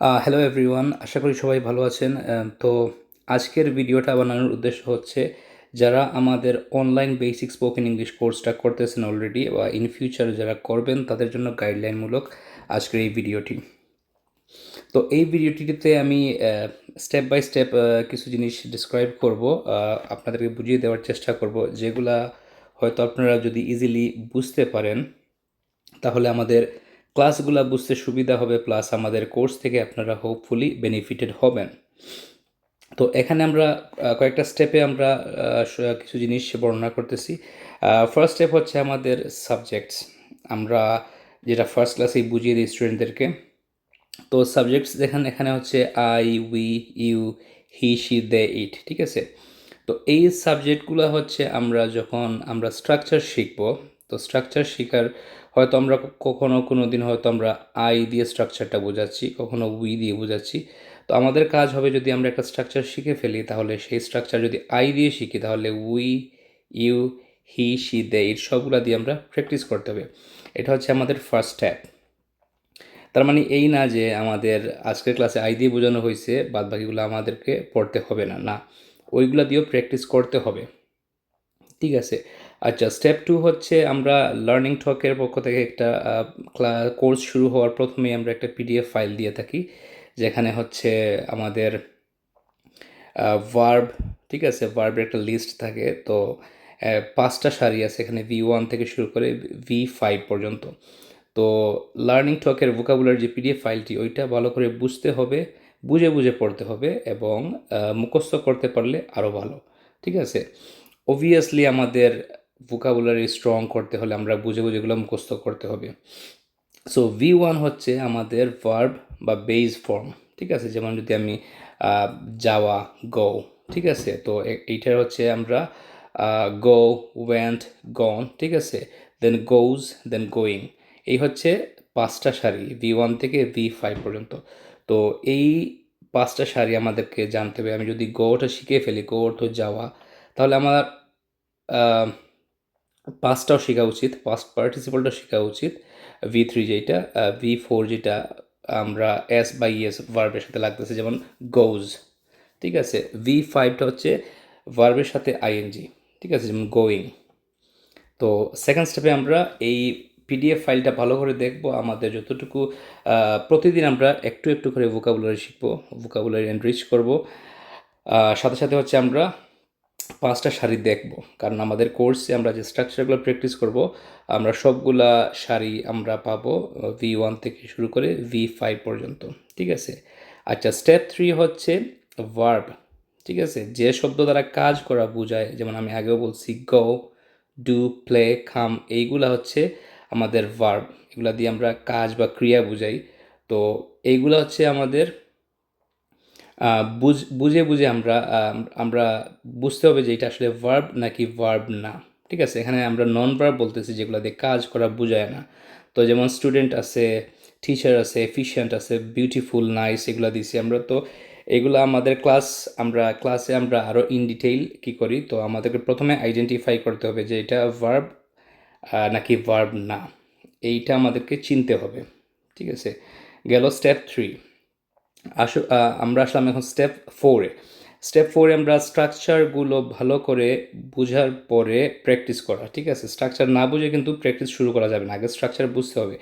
Hello everyone, আশা করি সবাই ভালো আছেন। তো আজকের ভিডিওটা বানানোর উদ্দেশ্য হচ্ছে যারা আমাদের অনলাইন বেসিক স্পোকেন ইংলিশ কোর্সটা করতেছেন অলরেডি বা ইন ফিউচার যারা করবেন তাদের জন্য গাইডলাইনমূলক আজকের এই ভিডিওটি। তো এই ভিডিওটিতে আমি স্টেপ বাই স্টেপ কিছু জিনিস ডিসক্রাইব করব, আপনাদেরকে বুঝিয়ে দেওয়ার চেষ্টা করব যেগুলা হয়তো আপনারা যদি ইজিলি বুঝতে পারেন তাহলে আমাদের ক্লাসগুলো বুঝতে সুবিধা হবে, প্লাস আমাদের কোর্স থেকে আপনারা হোপফুলি বেনিফিটেড হবেন। তো এখানে আমরা কয়েকটা স্টেপে আমরা কিছু জিনিস বর্ণনা করতেছি। ফার্স্ট স্টেপ হচ্ছে আমাদের সাবজেক্টস। আমরা যেটা ফার্স্ট ক্লাসেই বুঝিয়ে দিই স্টুডেন্টদেরকে। তো সাবজেক্টস এখানে হচ্ছে I, we, you, he, she, they, it, ঠিক আছে। তো এই সাবজেক্টগুলো হচ্ছে আমরা যখন আমরা স্ট্রাকচার শিখব, তো স্ট্রাকচার শেখার হয়তো আমরা কোনো দিন হয়তো আমরা আই দিয়ে স্ট্রাকচারটা বোঝাচ্ছি, কখনো উই দিয়ে বোঝাচ্ছি। তো আমাদের কাজ হবে যদি আমরা একটা স্ট্রাকচার শিখে ফেলি তাহলে সেই স্ট্রাকচার যদি আই দিয়ে শিখি তাহলে we, you, he, she, they, ইট সবগুলো দিয়ে আমরা প্র্যাকটিস করতে হবে। এটা হচ্ছে আমাদের ফার্স্ট স্টেপ। তার মানে এই না যে আমাদের আজকের ক্লাসে আই দিয়ে বোঝানো হয়েছে, বাদ বাকিগুলো আমাদেরকে পড়তে হবে না, না, ওইগুলো দিয়েও প্র্যাকটিস করতে হবে, ঠিক আছে। আচ্ছা, স্টেপ টু হচ্ছে আমরা লার্নিং টকের পক্ষ থেকে একটা কোর্স শুরু হওয়ার প্রথমেই আমরা একটা পিডিএফ ফাইল দিয়ে থাকি, যেখানে হচ্ছে আমাদের ভার্ব, ঠিক আছে, ভার্বের একটা লিস্ট থাকে। তো 5টা সারি আছে এখানে, V1 থেকে শুরু করে V5 পর্যন্ত। তো লার্নিং টকের ভোকাবুলার যে পিডিএফ ফাইলটি ওইটা ভালো করে বুঝতে হবে, বুঝে বুঝে পড়তে হবে, এবং মুখস্থ করতে পারলে আরও ভালো, ঠিক আছে। অবভিয়াসলি আমাদের ভোকাবুলারি স্ট্রং করতে হলে আমরা বুঝে বুঝে এগুলো মুখস্থ করতে হবে। সো V1 হচ্ছে আমাদের ভার্ব বা বেস ফর্ম, ঠিক আছে। যেমন যদি আমি যাওয়া, গো, ঠিক আছে। তো এইটার হচ্ছে আমরা গো, ওয়েন্ট, গন, ঠিক আছে, দেন গোজ, দেন গোয়িং। এই হচ্ছে 5টা সারি V1 থেকে V5 পর্যন্ত। তো এই 5টা সারি আমাদেরকে জানতে হবে। আমি যদি গোটা শিখে ফেলি, গো অর্থ যাওয়া, তাহলে আমার পাস্টটাও শেখা উচিত, পাস্ট পার্টিসিপলটাও শেখা উচিত। V3 যেটা, V4 যেটা আমরা এস বা ইএস ভার্বের সাথে লাগতেছে, যেমন গোজ, ঠিক আছে। V5টা হচ্ছে ভার্বের সাথে আইএনজি, ঠিক আছে, যেমন গোয়িং। তো সেকেন্ড স্টেপে আমরা এই পিডিএফ ফাইলটা ভালো করে দেখব। আমাদের যতটুকু প্রতিদিন আমরা একটু একটু করে ভোকাবুলারি শিখবো, ভোকাবুলারি এনরিচ করব। সাথে সাথে হচ্ছে আমরা 5টা সারি দেখব, কারণ আমাদের কোর্সে আমরা যে স্ট্রাকচারগুলো প্র্যাকটিস করব আমরা সবগুলা সারি আমরা পাবো V1 থেকে শুরু করে V5 পর্যন্ত, ঠিক আছে। আচ্ছা, স্টেপ 3 হচ্ছে ভার্ব, ঠিক আছে, যে শব্দ দ্বারা কাজ করা বোঝায়। যেমন আমি আগেও বলছি গো, ডু, প্লে, কাম, এইগুলা হচ্ছে আমাদের ভার্ব। এগুলা দিয়ে আমরা কাজ বা ক্রিয়া বুঝাই। তো এইগুলা হচ্ছে আমাদের বুঝে বুঝে আমরা বুঝতে হবে যে এটা আসলে ভার্ব নাকি ভার্ব না, ঠিক আছে। এখানে আমরা নন ভার্ব বলতেছি যেগুলো দিয়ে কাজ করা বোঝায় না। তো যেমন স্টুডেন্ট আছে, টিচার আছে, এফিশিয়েন্ট আছে, বিউটিফুল, নাইস, এগুলো দিছি আমরা। তো এগুলো আমাদের ক্লাসে আমরা আরও ইন ডিটেইল কী করি, তো আমাদেরকে প্রথমে আইডেন্টিফাই করতে হবে যে এটা ভার্ব নাকি ভার্ব না, এইটা আমাদেরকে চিনতে হবে, ঠিক আছে। গেল স্টেপ 3। আমরা আসলাম এখন স্টেপ 4-এ। স্টেপ 4-এ আমরা স্ট্রাকচারগুলো ভালো করে বুঝার পরে প্র্যাকটিস করা, ঠিক আছে। স্ট্রাকচার না বুঝে কিন্তু প্র্যাকটিস শুরু করা যাবে না, আগে স্ট্রাকচার বুঝতে হবে।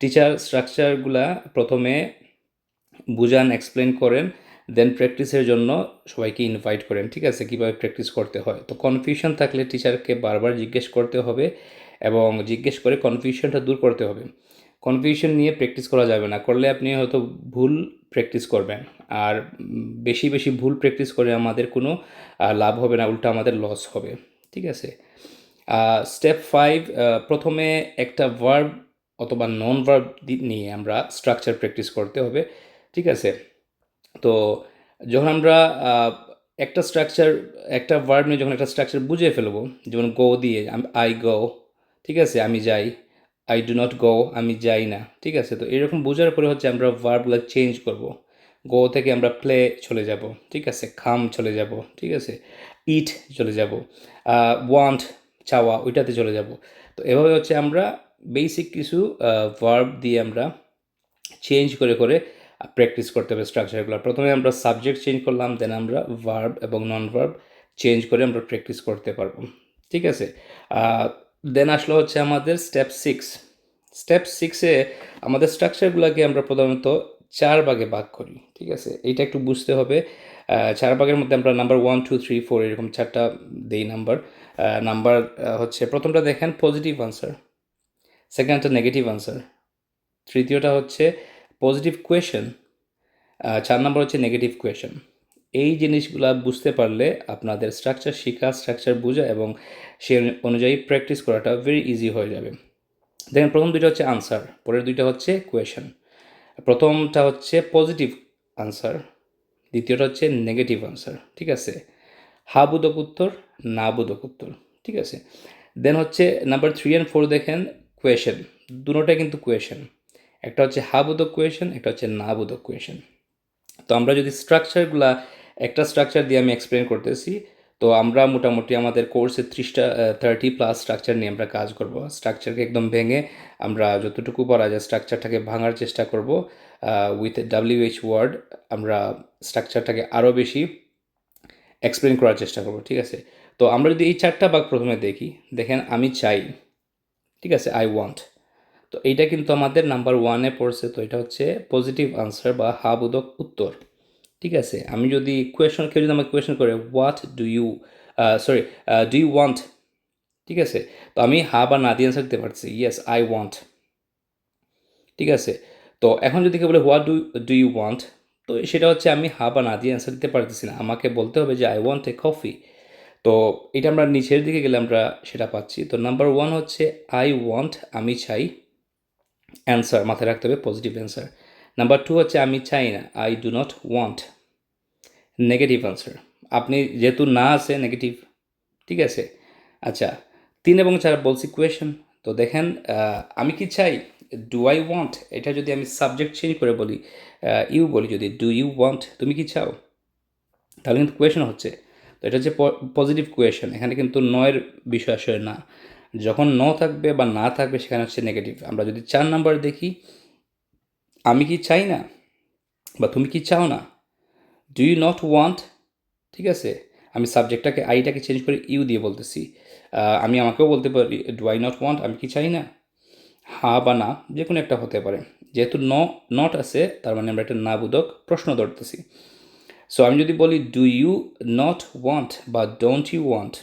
টিচার স্ট্রাকচারগুলা প্রথমে বুঝান, এক্সপ্লেন করেন, দেন প্র্যাকটিসের জন্য সবাইকে ইনভাইট করেন, ঠিক আছে, কীভাবে প্র্যাকটিস করতে হয়। তো কনফিউশন থাকলে টিচারকে বারবার জিজ্ঞেস করতে হবে, এবং জিজ্ঞেস করে কনফিউশনটা দূর করতে হবে। কনফিউশন নিয়ে প্র্যাকটিস করা যাবে না, করলে আপনি হয়তো ভুল প্র্যাকটিস করবেন। আর বেশি বেশি ভুল প্র্যাকটিস করে আমাদের কোনো লাভ হবে না, উল্টা আমাদের লস হবে, ঠিক আছে। স্টেপ 5, প্রথমে একটা ভার্ব অথবা নন ভার্ব নিয়ে আমরা স্ট্রাকচার প্র্যাকটিস করতে হবে, ঠিক আছে। তো যখন আমরা একটা স্ট্রাকচার, একটা ভার্ব নিয়ে যখন একটা স্ট্রাকচার বুঝে ফেলবো, যেমন গো দিয়ে আই গো, ঠিক আছে, আমি যাই। আই ডু নট গো, আমি যাই না, ঠিক আছে। তো এরকম বোঝার পরে হচ্ছে আমরা ভার্বগুলো চেঞ্জ করব। গো থেকে আমরা প্লে চলে যাব, ঠিক আছে, খাম চলে যাব, ঠিক আছে, ইট চলে যাব, ওয়ান্ট, চাওয়া, ওইটাতে চলে যাব। তো এভাবে হচ্ছে আমরা বেসিক কিছু ভার্ব দিয়ে আমরা চেঞ্জ করে করে প্র্যাকটিস করতে হবে স্ট্রাকচারগুলো। প্রথমে আমরা সাবজেক্ট চেঞ্জ করলাম, দেন আমরা ভার্ব এবং নন ভার্ব চেঞ্জ করে আমরা প্র্যাকটিস করতে পারবো। ঠিক আছে, দেন আসলো হচ্ছে আমাদের স্টেপ 6। স্টেপ 6-এ আমাদের স্ট্রাকচারগুলোকে আমরা প্রধানত 4 ভাগে ভাগ করি। ঠিক আছে, এইটা একটু বুঝতে হবে। 4 ভাগের মধ্যে আমরা নাম্বার 1 2 3 4 এরকম 4টা দেই নাম্বার। নাম্বার হচ্ছে প্রথমটা দেখেন পজিটিভ আনসার, সেকেন্ডটা নেগেটিভ আনসার, তৃতীয়টা হচ্ছে পজিটিভ কোয়েশন, 4 নম্বর হচ্ছে নেগেটিভ কোয়েশন। এই জিনিসগুলো বুঝতে পারলে আপনাদের স্ট্রাকচার শেখা, স্ট্রাকচার বোঝা এবং সে অনুযায়ী প্র্যাকটিস করাটা ভেরি ইজি হয়ে যাবে। দেখেন প্রথম দুইটা হচ্ছে আনসার, পরের দুইটা হচ্ছে কোয়েশন। প্রথমটা হচ্ছে পজিটিভ আনসার, দ্বিতীয়টা হচ্ছে নেগেটিভ আনসার। ঠিক আছে, হা বোধক উত্তর, না বোধক উত্তর। ঠিক আছে, দেন হচ্ছে নাম্বার 3 and 4 দেখেন কোয়েশন, দুটোটাই কিন্তু কোয়েশন। একটা হচ্ছে হা বোধক কোয়েশন, একটা হচ্ছে না বোধক কোয়েশন। তো আমরা যদি স্ট্রাকচারগুলা, একটা স্ট্রাকচার দিয়ে আমি এক্সপ্লেন করতেছি, তো আমরা মোটামুটি আমাদের কোর্সে 30+ স্ট্রাকচার নিয়ে আমরা কাজ করব। স্ট্রাকচারকে একদম ভেঙে আমরা যতটুকু পারা যায় স্ট্রাকচারটাকে ভাঙার চেষ্টা করব। উইথ WH ওয়ার্ড আমরা স্ট্রাকচারটাকে আরও বেশি এক্সপ্লেন করার চেষ্টা করব। ঠিক আছে, তো আমরা যদি এই 4টা ভাগ প্রথমে দেখি, দেখেন আমি চাই, ঠিক আছে, আই ওয়ান্ট। তো এইটা কিন্তু আমাদের নাম্বার 1-এ পড়ছে, তো এটা হচ্ছে পজিটিভ আনসার বা হা বোধক উত্তর। ঠিক আছে, আমি যদি কোয়েশন, কেউ যদি আমাকে কোয়েশন করে what do you do you want, ঠিক আছে, তো আমি হা বা না দিয়ে অ্যান্সার দিতে পারছি, ইয়েস আই ওয়ান্ট। ঠিক আছে, তো এখন যদি কেউ বলে হোয়াট ডু ইউ ওয়ান্ট, তো সেটা হচ্ছে আমি হা বা না দিয়ে অ্যান্সার দিতে পারতেছি না, আমাকে বলতে হবে যে আই ওয়ান্ট এ কফি। তো এটা আমরা নিচের দিকে গেলে আমরা সেটা পাচ্ছি। তো নাম্বার 1 হচ্ছে আই ওয়ান্ট, আমি চাই, অ্যান্সার মাথায় রাখতে হবে পজিটিভ অ্যান্সার। নাম্বার 2 হচ্ছে আমি চাই না, I do not want, negative answer. আপনি যেহেতু না আছে নেগেটিভ। ঠিক আছে, আচ্ছা 3 এবং 4 বলছি কোয়েশন। তো দেখেন আমি কি চাই, ডু আই ওয়ান্ট, এটা যদি আমি সাবজেক্ট চেঞ্জ করে বলি, ইউ বলি, যদি ডু ইউ ওয়ান্ট, তুমি কি চাও, তাহলে কিন্তু কোয়েশন হচ্ছে। তো এটা হচ্ছে পজিটিভ কোয়েশন, এখানে কিন্তু নয়ের বিষয় আসলে না। যখন ন থাকবে বা না থাকবে সেখানে হচ্ছে নেগেটিভ। আমরা যদি 4 নাম্বার দেখি, আমি কি চাই না বা তুমি কি চাও না, ডু ইউ নট ওয়ান্ট। ঠিক আছে, আমি সাবজেক্টটাকে আইটাকে চেঞ্জ করে ইউ দিয়ে বলতেছি। আমি আমাকেও বলতে পারি ডু আই নট ওয়ান্ট, আমি কি চাই না, হা বা না যে কোনো একটা হতে পারে। যেহেতু নট আছে তার মানে আমরা একটা না বোধক প্রশ্ন ধরতেছি। সো আমি যদি বলি ডু ইউ নট ওয়ান্ট বা ডোন্ট ইউ ওয়ান্ট,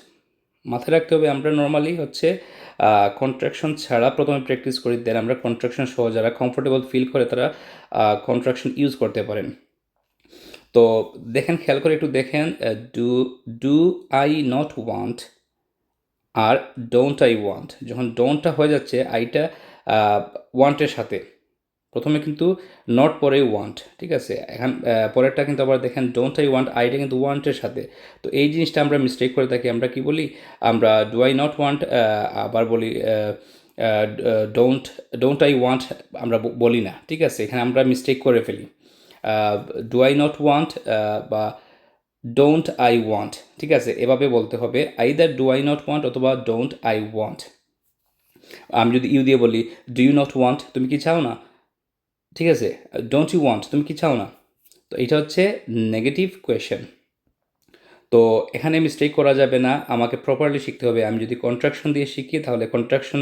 মাথায় রাখতে হবে আমরা নর্মালি হচ্ছে কন্ট্রাকশন ছাড়া প্রথমে প্র্যাকটিস করি, দেন আমরা কন্ট্রাকশন সহ যারা কমফোর্টেবল ফিল করে তারা কন্ট্রাকশন ইউজ করতে পারেন। তো দেখেন, খেয়াল করে একটু দেখেন, do do I not want or don't I want, যখন ডোন্টটা হয়ে যাচ্ছে আইটা ওয়ান্টের সাথে, প্রথমে কিন্তু নট পরে ওয়ান্ট। ঠিক আছে, এখন পরেরটা কিন্তু আবার দেখেন ডোন্ট আই ওয়ান্ট, আইটা কিন্তু ওয়ান্টের সাথে। তো এই জিনিসটা আমরা মিস্টেক করে থাকি, আমরা কি বলি, আমরা ডু আই নট ওয়ান্ট আবার বলি ডোন্ট ডোন্ট আই ওয়ান্ট, আমরা বলি না। ঠিক আছে, এখানে আমরা মিস্টেক করে ফেলি। ডু আই নট ওয়ান্ট বা ডোন্ট আই ওয়ান্ট, ঠিক আছে, এভাবে বলতে হবে, either do I not want অথবা ডোন্ট আই ওয়ান্ট। আমি যদি ইউ দিয়ে বলি ডু ইউ নট ওয়ান্ট, তুমি কি চাও না, ঠিক আছে, ডোন্ট ইউ ওয়ান্ট, তুমি কি চাও না। তো এটা হচ্ছে নেগেটিভ কোয়েশ্চেন। তো এখানে মিস্টেক করা যাবে না, আমাকে প্রপারলি শিখতে হবে। আমি যদি কন্ট্রাকশন দিয়ে শিখি তাহলে কন্ট্রাকশন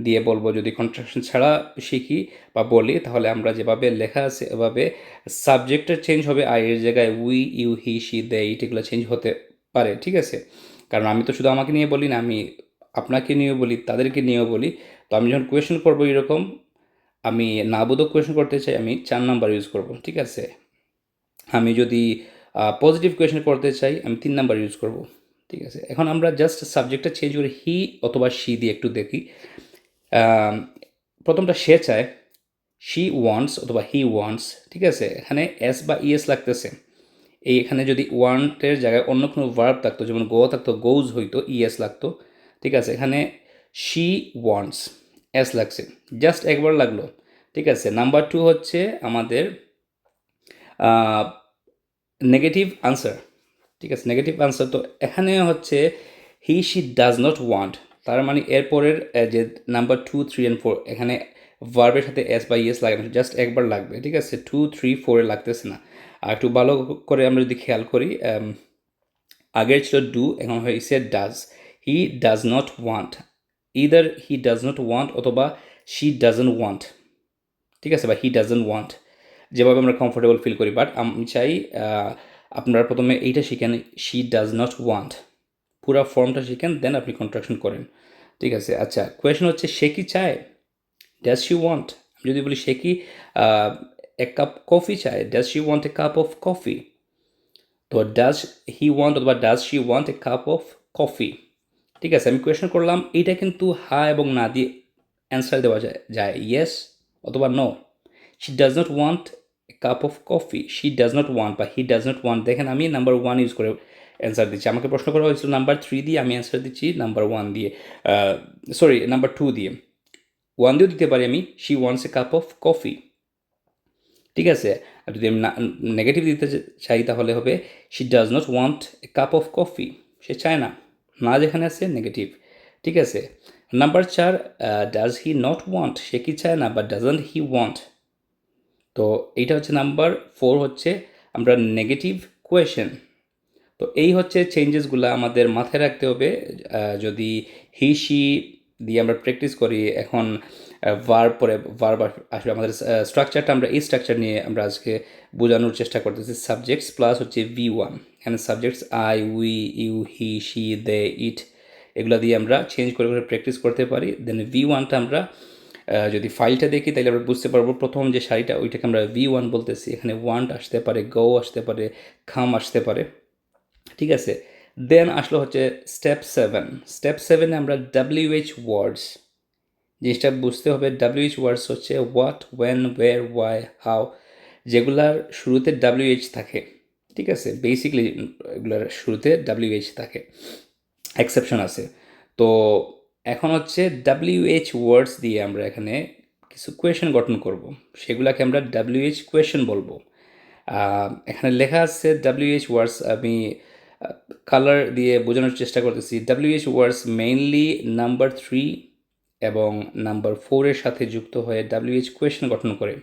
দিয়ে বলবো, যদি কন্ট্রাকশন ছাড়া শিখি বা বলি তাহলে আমরা যেভাবে লেখা আছে এভাবে, সাবজেক্টের চেঞ্জ হবে, আই এর জায়গায় উই, ইউ, হি, শি, দে, এগুলো চেঞ্জ হতে পারে। ঠিক আছে, কারণ আমি তো শুধু আমাকে নিয়ে বলি না, আমি আপনাকে নিয়েও বলি, তাদেরকে নিয়েও বলি। তো আমি যখন কোয়েশন করবো এরকম, আমি না বোধক কোয়েশন করতে চাই, আমি 4 নাম্বার ইউজ করব। ঠিক আছে, আমি যদি পজিটিভ কোয়েশন করতে চাই আমি 3 নাম্বার ইউজ করব। ঠিক আছে, এখন আমরা জাস্ট সাবজেক্টটা চেঞ্জ করে হি অথবা শি দিয়ে একটু দেখি। প্রথমটা সে চায়, শি ওয়ান্টস অথবা হি ওয়ান্টস। ঠিক আছে, এখানে এস বা ইএস লাগতেছে। এখানে যদি ওয়ান্টের জায়গায় অন্য কোনো ভার্ব থাকতো, যেমন গো থাকতো, গোজ হইতো, ইএস লাগতো। ঠিক আছে, এখানে শি ওয়ান্টস, এস লাগছে, জাস্ট একবার লাগলো। ঠিক আছে, নাম্বার 2 হচ্ছে আমাদের নেগেটিভ আনসার। ঠিক আছে, নেগেটিভ আনসার। তো এখানে হচ্ছে he she does not want, তার মানে এরপরের যে নাম্বার 2 3 and 4 এখানে ভার্বের সাথে এস বা ইয়েস লাগে না, জাস্ট একবার লাগবে, ঠিক আছে? 2, 3, 4 লাগতেছে না। আর একটু ভালো করে আমরা যদি খেয়াল করি, আগের ছিল ডু, এখন হয়েছে does. He does not want, either he does not want অথবা শি ডাজন্ট ওয়ান্ট, ঠিক আছে? বা হি ডাজন্ট ওয়ান্ট, যেভাবে আমরা কমফোর্টেবল ফিল করি। বাট আমি চাই আপনারা প্রথমে এইটা শিখেন, শি ডাজ নট ওয়ান্ট, পুরা ফর্মটা শিখেন, দেন আপনি কন্ট্রাকশন করেন, ঠিক আছে? আচ্ছা, কোয়েশন হচ্ছে সে কি চায়, ডাজ শি ওয়ান্ট। আমি যদি বলি সে কি এক কাপ কফি চায়, does she want a cup of coffee, তো ডাজ হি ওয়ান্ট অথবা does she want a cup of coffee, ঠিক আছে? আমি কোয়েশন করলাম, এইটা কিন্তু হা এবং না দিয়ে অ্যান্সার দেওয়া যায় ইয়েস অথবা no. She does not want a cup of coffee, she does not want বা হি ডাজ নট ওয়ান্ট, দেখেন আমি নাম্বার 1 ইউজ করে অ্যান্সার দিচ্ছি। আমাকে প্রশ্ন করা হয়েছিল নাম্বার 3 দিয়ে, আমি অ্যান্সার দিচ্ছি নাম্বার 1 দিয়ে, সরি নাম্বার 2 দিয়ে। 1 দিয়েও দিতে পারি আমি, she wants a cup of coffee, ঠিক আছে? আর যদি আমি নেগেটিভ দিতে চাই তাহলে হবে she does not want a cup of coffee, সে চায় না, না যেখানে আছে নেগেটিভ, ঠিক আছে? Number 4, does he not want, সে কি চায় না বা ডাজন্ট হি ওয়ান্ট, তো এইটা হচ্ছে নাম্বার 4, হচ্ছে আমরা নেগেটিভ কোয়েশন। তো এই হচ্ছে চেঞ্জেসগুলো আমাদের মাথায় রাখতে হবে যদি হি শি দিয়ে আমরা প্র্যাকটিস করি। এখন ভার্ব পরে ভার্ব আসবে, আমাদের স্ট্রাকচারটা আমরা এই স্ট্রাকচার নিয়ে আমরা আজকে বোঝানোর চেষ্টা করতেছি। সাবজেক্টস প্লাস হচ্ছে V1, এখানে subjects I, we, you, he, she, they, it, এগুলো দিয়ে আমরা চেঞ্জ করে করে প্র্যাকটিস করতে পারি। দেন V1টা আমরা যদি ফাইলটা দেখি তাহলে আমরা বুঝতে পারবো প্রথম যে সারিটা ওইটাকে আমরা V1 বলতেছি। এখানে ওয়ান্ট আসতে পারে, গো আসতে পারে, খাম আসতে পারে, ঠিক আছে? দেন আসলো হচ্ছে স্টেপ 7। স্টেপ 7-এ আমরা WH ওয়ার্ডস, জিনিসটা বুঝতে হবে। WH ওয়ার্ডস হচ্ছে হোয়াট, ওয়েন, ওয়ের, ওয়াই, হাউ, যেগুলার শুরুতে WH থাকে, ঠিক আছে? বেসিকলি এগুলার শুরুতে WH থাকে, এক্সেপশন আছে। তো এখন হচ্ছে WH ওয়ার্ডস দিয়ে আমরা এখানে কিছু কোয়েশন গঠন করব, সেগুলাকে আমরা WH কোয়েশন বলবো। এখানে লেখা আছে WH ওয়ার্ডস, আমি কালার দিয়ে বোঝানোর চেষ্টা করতেছি। WH ওয়ার্ডস মেইনলি নাম্বার 3 এবং নাম্বার 4-এর সাথে যুক্ত হয়ে WH কোয়েশন গঠন করে।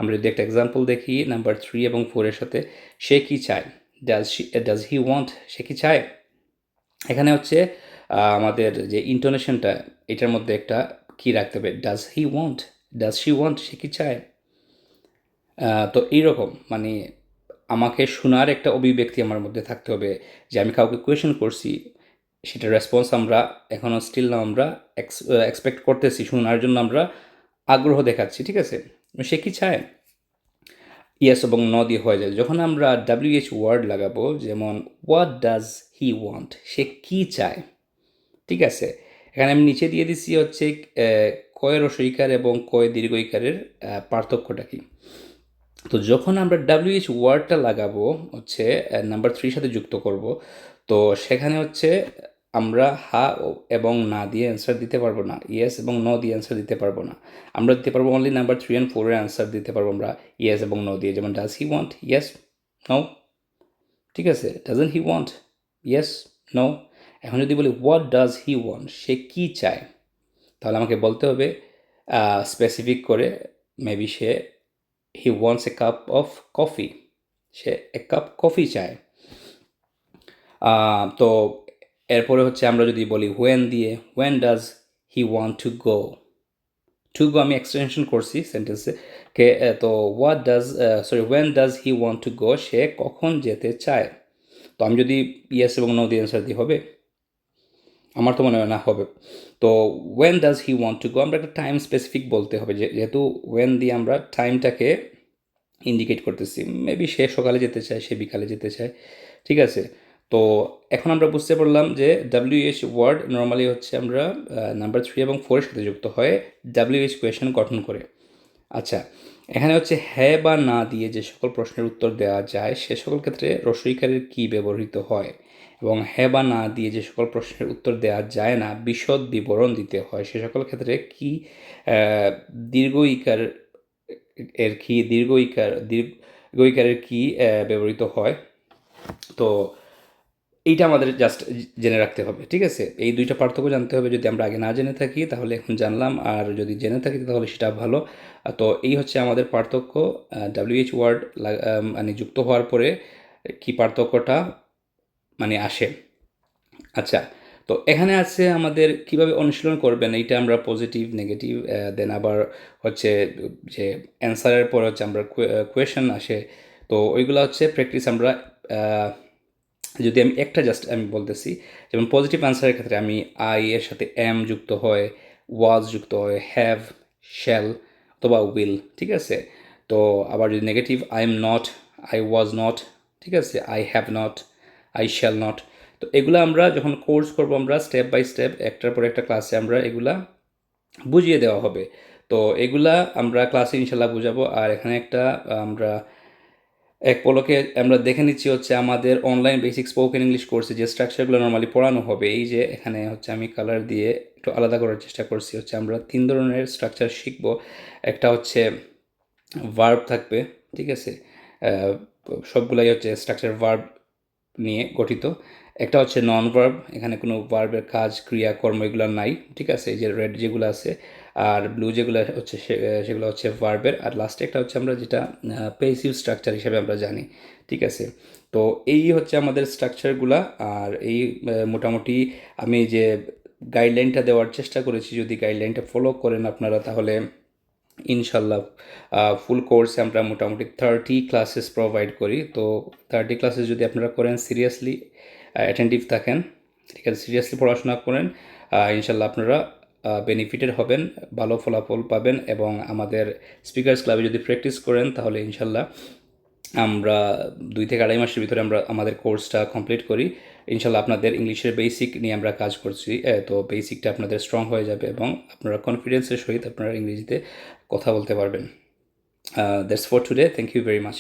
আমরা যদি একটা এক্সাম্পল দেখি নাম্বার 3 এবং 4-এর সাথে, সে কি চায়, ডাজ হি ওয়ান্ট, সে কি চায়। এখানে হচ্ছে আমাদের যে ইন্টোনেশনটা, এটার মধ্যে একটা কি রাখতে হবে, does he want, does she want, সে কি চায়। তো এইরকম মানে আমাকে শোনার একটা অভিব্যক্তি আমার মধ্যে থাকতে হবে, যে আমি কাউকে কোয়েশন করছি, সেটার রেসপন্স আমরা এখনও স্টিল না আমরা এক্সপেক্ট করতেছি, শোনার জন্য আমরা আগ্রহ দেখাচ্ছি, ঠিক আছে? সে কি চায়, ইয়েস এবং ন দিয়ে হয়ে যায়। যখন আমরা WH ওয়ার্ড লাগাবো, যেমন হোয়াট ডাজ হি ওয়ান্ট, সে কি চায়, ঠিক আছে? এখানে আমি নিচে দিয়ে দিচ্ছি হচ্ছে কয় রসইকার এবং কয় দীর্ঘইকারের পার্থক্যটা কি। তো যখন আমরা WH ওয়ার্ডটা লাগাবো হচ্ছে নাম্বার 3 সাথে যুক্ত করব, তো সেখানে হচ্ছে আমরা হা এবং না দিয়ে অ্যান্সার দিতে পারবো না, ইয়েস এবং নো দিয়ে অ্যান্সার দিতে পারবো না। আমরা দিতে পারবো অনলি নাম্বার 3 অ্যান্ড 4-এর অ্যান্সার দিতে পারবো আমরা ইয়েস এবং নো দিয়ে, যেমন does he want, yes, no, ঠিক আছে? Doesn't he want, yes, no. এখন যদি বলি হোয়াট ডাজ হি ওয়ান্ট, সে কী চায়, তাহলে আমাকে বলতে হবে স্পেসিফিক করে, মেবি সে he wants a cup of coffee, সে এক কাপ কফি চায়। তো এরপরে হচ্ছে আমরা যদি বলি হোয়েন দিয়ে, when does he want to go, to go আমি এক্সটেনশন করছি সেন্টেন্সে কে, তো what does sorry when does he want to go, সে কখন যেতে চায়। তো আমি যদি ইয়েস এবং নো দিয়ে অ্যান্সার দিই হবে, আমার তো মনে হয় না হবে। তো when does he want to go, আমরা একটা টাইম স্পেসিফিক বলতে হবে, যেহেতু ওয়েন দিয়ে আমরা টাইমটাকে ইন্ডিকেট করতেছি, মেবি সে সকালে যেতে চায়, সে বিকালে যেতে চায়, ঠিক আছে? তো এখন আমরা বুঝতে পারলাম যে WH ওয়ার্ড নর্মালি হচ্ছে আমরা নাম্বার 3 এবং 4-এর সাথে যুক্ত হয়ে WH কোয়েশন গঠন করে। আচ্ছা, এখানে হচ্ছে হ্যাঁ বা না দিয়ে যে সকল প্রশ্নের উত্তর দেওয়া যায়, সে সকল ক্ষেত্রে রসইকারের কী ব্যবহৃত হয়, এবং হ্যাঁ বা না দিয়ে যে সকল প্রশ্নের উত্তর দেওয়া যায় না, বিশদ বিবরণ দিতে হয়, সে সকল ক্ষেত্রে কি দীর্ঘ ইকার এর কি দীর্ঘ ইকারের কি ব্যবহৃত হয়। তো এইটা আমাদের জাস্ট জেনে রাখতে হবে, ঠিক আছে? এই দুইটা পার্থক্য জানতে হবে। যদি আমরা আগে না জেনে থাকি তাহলে এখন জানলাম, আর যদি জেনে থাকি তাহলে সেটা ভালো। তো এই হচ্ছে আমাদের পার্থক্য। WH ওয়ার্ড মানে যুক্ত হওয়ার পরে কি পার্থক্যটা মানে আসে। আচ্ছা, তো এখানে আছে আমাদের কিভাবে অনুশীলন করবেন, এইটা আমরা পজিটিভ, নেগেটিভ, দেন আবার হচ্ছে যে অ্যান্সারের পর হচ্ছে আমরা কোয়েশন আসে। তো ওইগুলো হচ্ছে প্র্যাকটিস আমরা আহ, যদি আমি একটা জাস্ট আমি বলতেছি, যেমন পজিটিভ অ্যান্সারের ক্ষেত্রে আমি আই এর সাথে এম যুক্ত হয়, ওয়াজ যুক্ত হয়, হ্যাভ, শ্যাল অথবা উইল, ঠিক আছে? তো আবার যদি negative, I am not, I was not, ঠিক আছে, I have not, I shall not. তো এগুলো আমরা যখন কোর্স করব আমরা স্টেপ বাই স্টেপ একটার পর একটা ক্লাসে আমরা এগুলা বুঝিয়ে দেওয়া হবে। তো এগুলা আমরা ক্লাসে ইনশাল্লাহ বুঝাবো। আর এখানে একটা আমরা এক পলকে আমরা দেখে নিচ্ছি হচ্ছে আমাদের অনলাইন বেসিক স্পোকেন ইংলিশ কোর্সে যে স্ট্রাকচারগুলো নর্মালি পড়ানো হবে। এই যে এখানে হচ্ছে আমি কালার দিয়ে একটু আলাদা করার চেষ্টা করছি। হচ্ছে আমরা 3 ধরনের স্ট্রাকচার শিখব। একটা হচ্ছে ভার্ব থাকবে, ঠিক আছে? আহ, সবগুলাই হচ্ছে স্ট্রাকচার ভার্ব নিয়ে গঠিত। একটা হচ্ছে নন ভার্ব, এখানে কোনো ভার্বের কাজ, ক্রিয়া, কর্ম এগুলো নাই, ঠিক আছে? এই যে রেড যেগুলো আছে আর ব্লু যেগুলো হচ্ছে সেগুলো হচ্ছে ভার্বের। আর লাস্টে একটা হচ্ছে আমরা যেটা পেসিভ স্ট্রাকচার হিসেবে আমরা জানি, ঠিক আছে? তো এই হচ্ছে আমাদের স্ট্রাকচারগুলা। আর এই মোটামুটি আমি যে গাইডলাইনটা দেওয়ার চেষ্টা করেছি, যদি গাইডলাইনটা ফলো করেন আপনারা তাহলে ইনশাল্লাহ ফুল কোর্সে আমরা মোটামুটি 30 ক্লাসেস প্রোভাইড করি। তো 30 ক্লাসেস যদি আপনারা করেন, সিরিয়াসলি অ্যাটেন্টিভ থাকেন, ঠিক আছে, সিরিয়াসলি পড়াশোনা করেন, ইনশাল্লাহ আপনারা বেনিফিটেড হবেন, ভালো ফলাফল পাবেন। এবং আমাদের স্পিকার্স ক্লাবে যদি প্র্যাকটিস করেন তাহলে ইনশাল্লাহ আমরা 2 থেকে 2.5 মাসের ভিতরে আমরা আমাদের কোর্সটা কমপ্লিট করি। ইনশাল্লাহ আপনাদের ইংলিশের বেসিক নিয়ে আমরা কাজ করছি। তো বেসিকটা আপনাদের স্ট্রং হয়ে যাবে এবং আপনারা কনফিডেন্সের সহিত আপনারা ইংরেজিতে কথা বলতে পারবেন। That's for today, thank you very much.